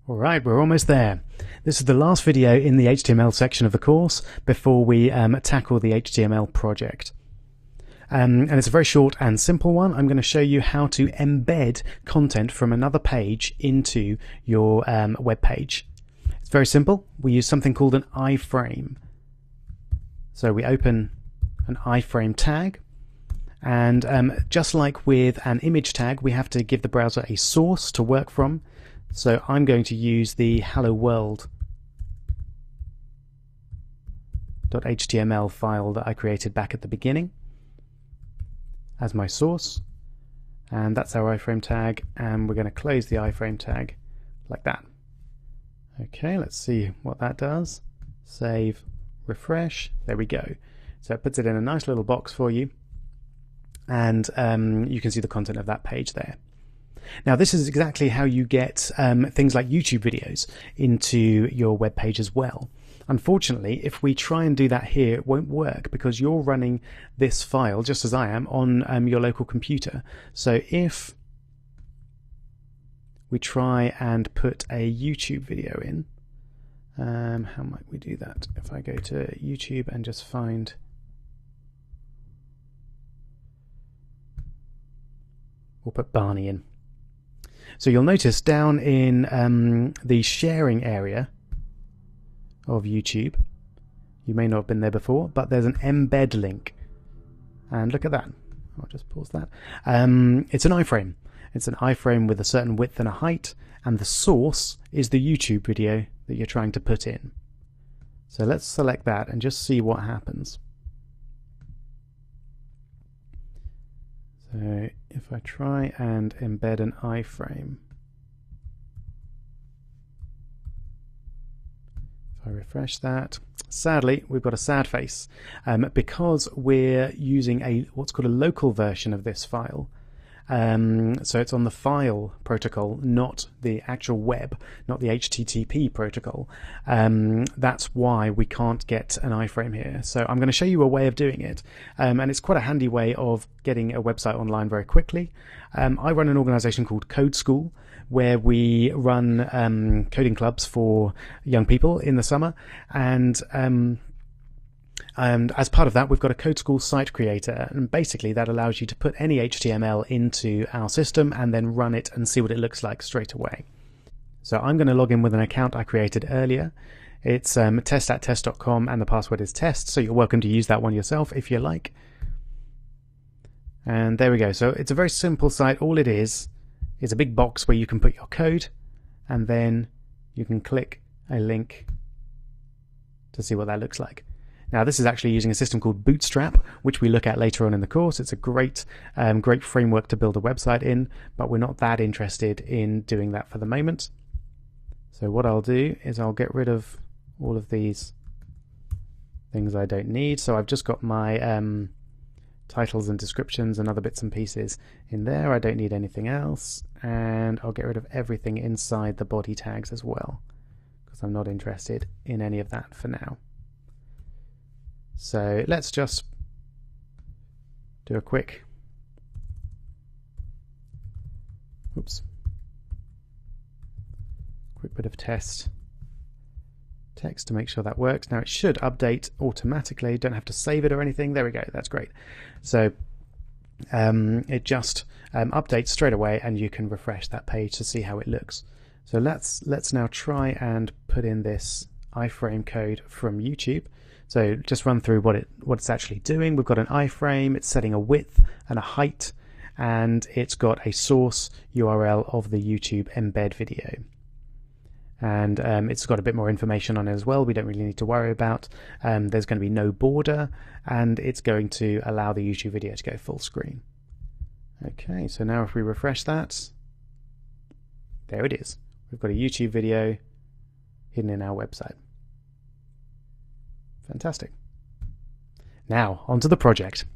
Alright, we're almost there. This is the last video in the HTML section of the course before we tackle the HTML project. And it's a very short and simple one. I'm going to show you how to embed content from another page into your web page. It's very simple. We use something called an IFrame. So we open an IFrame tag, and just like with an image tag, we have to give the browser a source to work from. So I'm going to use the hello world.html file that I created back at the beginning as my source, and that's our iframe tag, and we're going to close the iframe tag like that. Okay, let's see what that does. Save, refresh, there we go. So it puts it in a nice little box for you, and you can see the content of that page there. Now this is exactly how you get things like YouTube videos into your web page as well. Unfortunately, if we try and do that here, it won't work because you're running this file, just as I am, on your local computer. So if we try and put a YouTube video in, how might we do that? If I go to YouTube and just find... we'll put Barney in. So you'll notice down in the sharing area of YouTube, you may not have been there before, but there's an embed link. And look at that. I'll just pause that. It's an iframe. It's an iframe with a certain width and a height, and the source is the YouTube video that you're trying to put in. So let's select that and just see what happens. So if I try and embed an iframe, if I refresh that, sadly we've got a sad face because we're using what's called a local version of this file. So it's on the file protocol, not the actual web, not the HTTP protocol. That's why we can't get an iframe here. So I'm going to show you a way of doing it, and it's quite a handy way of getting a website online very quickly. I run an organization called Code School, where we run coding clubs for young people in the summer, and as part of that, we've got a Code School site creator, and basically that allows you to put any HTML into our system and then run it and see what it looks like straight away. So I'm going to log in with an account I created earlier. It's test@test.com, and the password is test, so you're welcome to use that one yourself if you like. And there we go. So it's a very simple site. All it is a big box where you can put your code, and then you can click a link to see what that looks like. Now this is actually using a system called Bootstrap, which we look at later on in the course. It's a great framework to build a website in, but we're not that interested in doing that for the moment. So what I'll do is I'll get rid of all of these things I don't need. So I've just got my titles and descriptions and other bits and pieces in there. I don't need anything else, and I'll get rid of everything inside the body tags as well, because I'm not interested in any of that for now. So let's just do a quick bit of test text to make sure that works. Now it should update automatically, don't have to save it or anything. There we go, that's great. So it just updates straight away, and you can refresh that page to see how it looks. So let's now try and put in this iframe code from YouTube. So just run through what it's actually doing. We've got an iframe, it's setting a width and a height, and it's got a source URL of the YouTube embed video. And it's got a bit more information on it as well, we don't really need to worry about. There's going to be no border, and it's going to allow the YouTube video to go full screen. Okay, so now if we refresh that, there it is. We've got a YouTube video hidden in our website. Fantastic. Now, onto the project.